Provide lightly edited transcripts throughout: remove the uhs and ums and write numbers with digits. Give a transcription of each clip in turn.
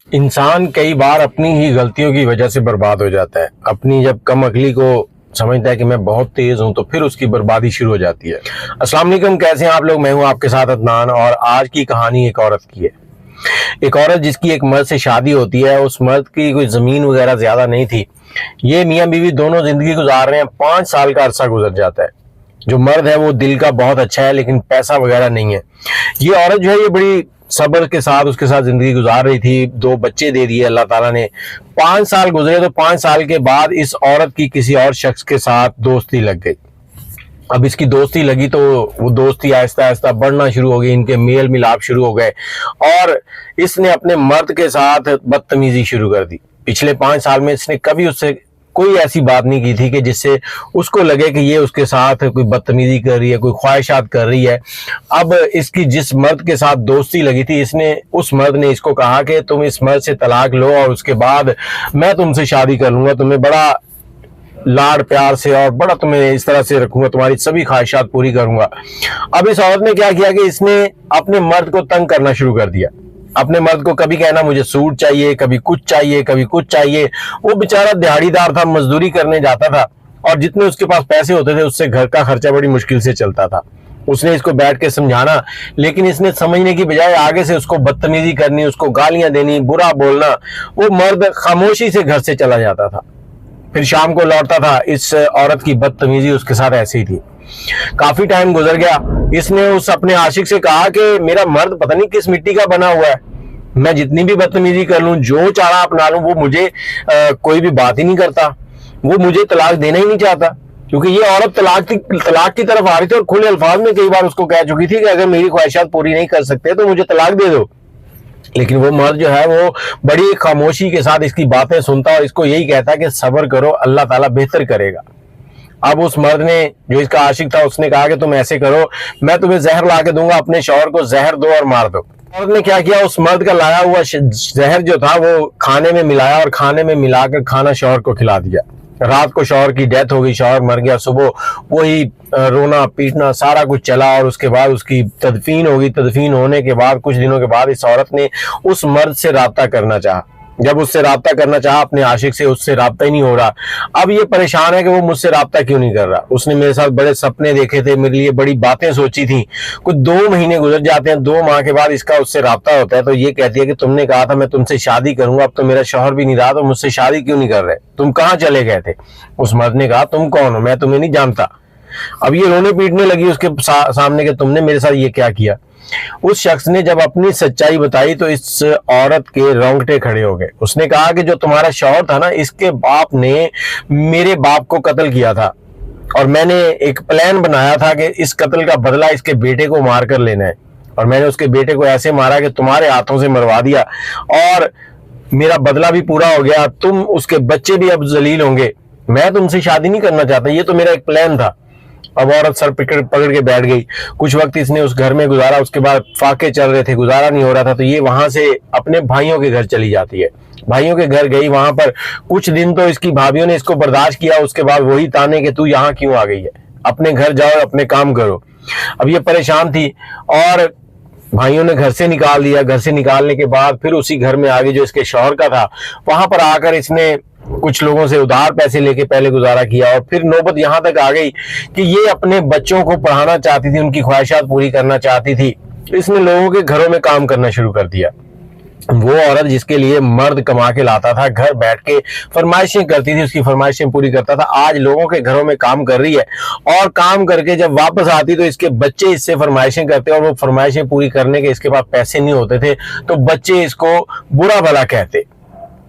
انسان کئی بار اپنی ہی غلطیوں کی وجہ سے برباد ہو جاتا ہے. اپنی جب کم عقلی کو سمجھتا ہے کہ میں بہت تیز ہوں تو پھر اس کی بربادی شروع ہو جاتی ہے. السلام علیکم، کیسے ہیں آپ لوگ؟ میں ہوں آپ کے ساتھ عدنان، اور آج کی کہانی ایک عورت کی ہے. ایک عورت جس کی ایک مرد سے شادی ہوتی ہے. اس مرد کی کوئی زمین وغیرہ زیادہ نہیں تھی. یہ میاں بیوی دونوں زندگی گزار رہے ہیں. 5 سال کا عرصہ گزر جاتا ہے. جو مرد ہے وہ دل کا بہت اچھا ہے لیکن پیسہ وغیرہ نہیں ہے. یہ عورت جو ہے یہ بڑی صبر کے ساتھ اس کے ساتھ زندگی گزار رہی تھی. 2 بچے دے دیے اللہ تعالیٰ نے. 5 سال گزرے تو 5 سال کے بعد اس عورت کی کسی اور شخص کے ساتھ دوستی لگ گئی. اب اس کی دوستی لگی تو وہ دوستی آہستہ آہستہ بڑھنا شروع ہو گئی. ان کے میل ملاپ شروع ہو گئے اور اس نے اپنے مرد کے ساتھ بدتمیزی شروع کر دی. پچھلے 5 سال میں اس نے کبھی اس سے کوئی ایسی بات نہیں کی تھی کہ جس سے اس کو لگے کہ یہ اس کے ساتھ کوئی بدتمیزی کر رہی ہے، کوئی خواہشات کر رہی ہے. اب اس کی جس مرد کے ساتھ دوستی لگی تھی، اس مرد نے اس کو کہا کہ تم اس مرد سے طلاق لو اور اس کے بعد میں تم سے شادی کر لوں گا، تمہیں بڑا لاڑ پیار سے اور بڑا تمہیں اس طرح سے رکھوں گا، تمہاری سبھی خواہشات پوری کروں گا. اب اس عورت نے کیا کیا کہ اس نے اپنے مرد کو تنگ کرنا شروع کر دیا. اپنے مرد کو کبھی کہنا مجھے سوٹ چاہیے، کبھی کچھ چاہیے، کبھی کچھ چاہیے. وہ بیچارہ دیہڑی دار تھا، مزدوری کرنے جاتا تھا اور جتنے اس کے پاس پیسے ہوتے تھے اس سے گھر کا خرچہ بڑی مشکل سے چلتا تھا. اس نے اس کو بیٹھ کے سمجھانا، لیکن اس نے سمجھنے کی بجائے آگے سے اس کو بدتمیزی کرنی، اس کو گالیاں دینی، برا بولنا. وہ مرد خاموشی سے گھر سے چلا جاتا تھا، پھر شام کو لوٹتا تھا. اس عورت کی بدتمیزی اس کے ساتھ ایسی ہی تھی. کافی ٹائم گزر گیا. اس نے اس اپنے عاشق سے کہا کہ میرا مرد پتہ نہیں کس مٹی کا بنا ہوا ہے، میں جتنی بھی بدتمیزی کر لوں، جو چارہ اپنا لوں، وہ مجھے کوئی بھی بات ہی نہیں کرتا، وہ مجھے طلاق دینا ہی نہیں چاہتا. کیونکہ یہ عورت طلاق کی طرف آ رہی تھی اور کھلے الفاظ میں کئی بار اس کو کہہ چکی تھی کہ اگر میری خواہشات پوری نہیں کر سکتے تو مجھے طلاق دے دو. لیکن وہ مرد جو ہے وہ بڑی خاموشی کے ساتھ اس کی باتیں سنتا اور اس کو یہی کہتا کہ صبر کرو، اللہ تعالیٰ بہتر کرے گا. اب اس مرد نے، جو اس کا عاشق تھا، اس نے کہا کہ تم ایسے کرو، میں تمہیں زہر لا کے دوں گا، اپنے شوہر کو زہر دو اور مار دو. عورت نے کیا کیا، اس مرد کا لایا ہوا زہر جو تھا وہ کھانے میں ملایا اور کھانے میں ملا کر کھانا شوہر کو کھلا دیا. رات کو شوہر کی ڈیتھ ہو گئی، شوہر مر گیا. صبح وہی رونا پیٹنا سارا کچھ چلا اور اس کے بعد اس کی تدفین ہو گئی. تدفین ہونے کے بعد کچھ دنوں کے بعد اس عورت نے اس مرد سے رابطہ کرنا چاہا. جب اس سے رابطہ کرنا چاہا اپنے عاشق سے، اس سے رابطہ ہی نہیں ہو رہا. اب یہ پریشان ہے کہ وہ مجھ سے رابطہ کیوں نہیں کر رہا. اس نے میرے ساتھ بڑے سپنے دیکھے تھے، میرے لیے بڑی باتیں سوچی تھیں. کچھ 2 مہینے گزر جاتے ہیں. 2 ماہ کے بعد اس کا اس سے رابطہ ہوتا ہے تو یہ کہتی ہے کہ تم نے کہا تھا میں تم سے شادی کروں گا، اب تو میرا شوہر بھی نہیں رہا تو مجھ سے شادی کیوں نہیں کر رہے، تم کہاں چلے گئے تھے. اس مرد نے کہا تم کون ہو، میں تمہیں نہیں جانتا. اب یہ رونے پیٹنے لگی اس کے سامنے کہ تم نے میرے ساتھ یہ کیا کیا. اس شخص نے جب اپنی سچائی بتائی تو اس عورت کے رونگٹے کھڑے ہو گئے. اس نے کہا کہ جو تمہارا شوہر تھا نا، اس کے باپ نے میرے باپ کو قتل کیا تھا اور میں نے ایک پلان بنایا تھا کہ اس قتل کا بدلہ اس کے بیٹے کو مار کر لینا ہے. اور میں نے اس کے بیٹے کو ایسے مارا کہ تمہارے ہاتھوں سے مروا دیا اور میرا بدلہ بھی پورا ہو گیا. تم اس کے بچے بھی اب ذلیل ہوں گے. میں تم سے شادی نہیں کرنا چاہتا، یہ تو میرا ایک پلان تھا. اب عورت سر پکڑ کے بیٹھ گئی. کچھ وقت اس نے اس گھر میں گزارا. اس کے بعد فاقے چل رہے تھے، گزارا نہیں ہو رہا تھا تو یہ وہاں سے اپنے بھائیوں کے گھر چلی جاتی ہے. بھائیوں کے گھر گئی. وہاں پر کچھ دن تو اس کی بھابھیوں نے اس کو برداشت کیا. اس کے بعد وہی تانے کہ تو یہاں کیوں آ گئی ہے، اپنے گھر جاؤ، اپنے کام کرو. اب یہ پریشان تھی اور بھائیوں نے گھر سے نکال دیا. گھر سے نکالنے کے بعد پھر اسی گھر میں آگے جو اس کے شوہر کا تھا وہاں پر آ کر اس نے کچھ لوگوں سے ادھار پیسے لے کے پہلے گزارا کیا. اور پھر نوبت یہاں تک آ گئی کہ یہ اپنے بچوں کو پڑھانا چاہتی تھی، ان کی خواہشات پوری کرنا چاہتی تھی. اس نے لوگوں کے گھروں میں کام کرنا شروع کر دیا. وہ عورت جس کے لیے مرد کما کے لاتا تھا، گھر بیٹھ کے فرمائشیں کرتی تھی، اس کی فرمائشیں پوری کرتا تھا، آج لوگوں کے گھروں میں کام کر رہی ہے. اور کام کر کے جب واپس آتی تو اس کے بچے اس سے فرمائشیں کرتے اور وہ فرمائشیں پوری کرنے کے اس کے پاس پیسے نہیں ہوتے تھے تو بچے اس کو برا بھلا کہتے.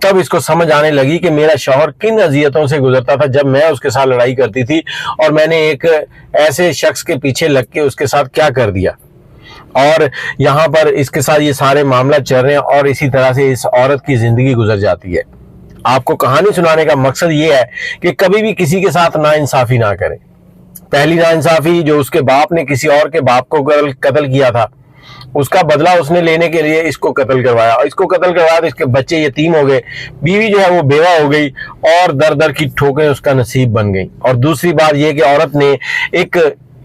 تب اس کو سمجھ آنے لگی کہ میرا شوہر کن اذیتوں سے گزرتا تھا جب میں اس کے ساتھ لڑائی کرتی تھی اور میں نے ایک ایسے شخص کے پیچھے لگ کے اس کے ساتھ کیا کر دیا. اور یہاں پر اس کے ساتھ یہ سارے معاملہ چل رہے ہیں اور اسی طرح سے اس عورت کی زندگی گزر جاتی ہے. آپ کو کہانی سنانے کا مقصد یہ ہے کہ کبھی بھی کسی کے ساتھ ناانصافی نہ کریں. پہلی ناانصافی جو اس کے باپ نے کسی اور کے باپ کو قتل کیا تھا، اس کا بدلہ اس نے لینے کے لیے اس کو قتل کروایا. اور اس کو قتل کروایا تو اس کے بچے یتیم ہو گئے، بیوی جو ہے وہ بیوہ ہو گئی اور در در کی ٹھوکریں اس کا نصیب بن گئی. اور دوسری بات یہ کہ عورت نے ایک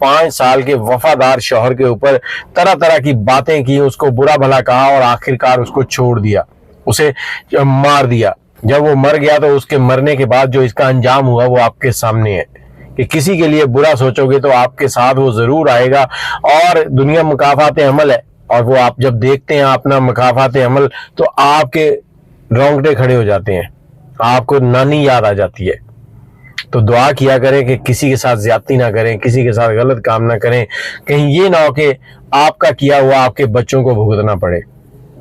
5 سال کے وفادار شوہر کے اوپر طرح طرح کی باتیں کی, اس کو برا بھلا کہا اور آخرکار اس کو چھوڑ دیا, اسے مار دیا. جب وہ مر گیا تو اس کے مرنے کے بعد جو اس کا انجام ہوا وہ آپ کے سامنے ہے کہ کسی کے لیے برا سوچو گے تو آپ کے ساتھ وہ ضرور آئے گا. اور دنیا مکافات عمل ہے, اور وہ آپ جب دیکھتے ہیں اپنا مکافات عمل تو آپ کے رونگٹے کھڑے ہو جاتے ہیں, آپ کو نانی یاد آ جاتی ہے. تو دعا کیا کریں کہ کسی کے ساتھ زیادتی نہ کریں, کسی کے ساتھ غلط کام نہ کریں, کہیں یہ نہ ہو کہ آپ کا کیا ہوا آپ کے بچوں کو بھگتنا پڑے.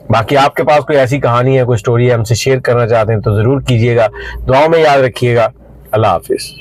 باقی آپ کے پاس کوئی ایسی کہانی ہے, کوئی سٹوری ہے, ہم سے شیئر کرنا چاہتے ہیں تو ضرور کیجیے گا. دعاؤں میں یاد رکھیے گا. اللہ حافظ.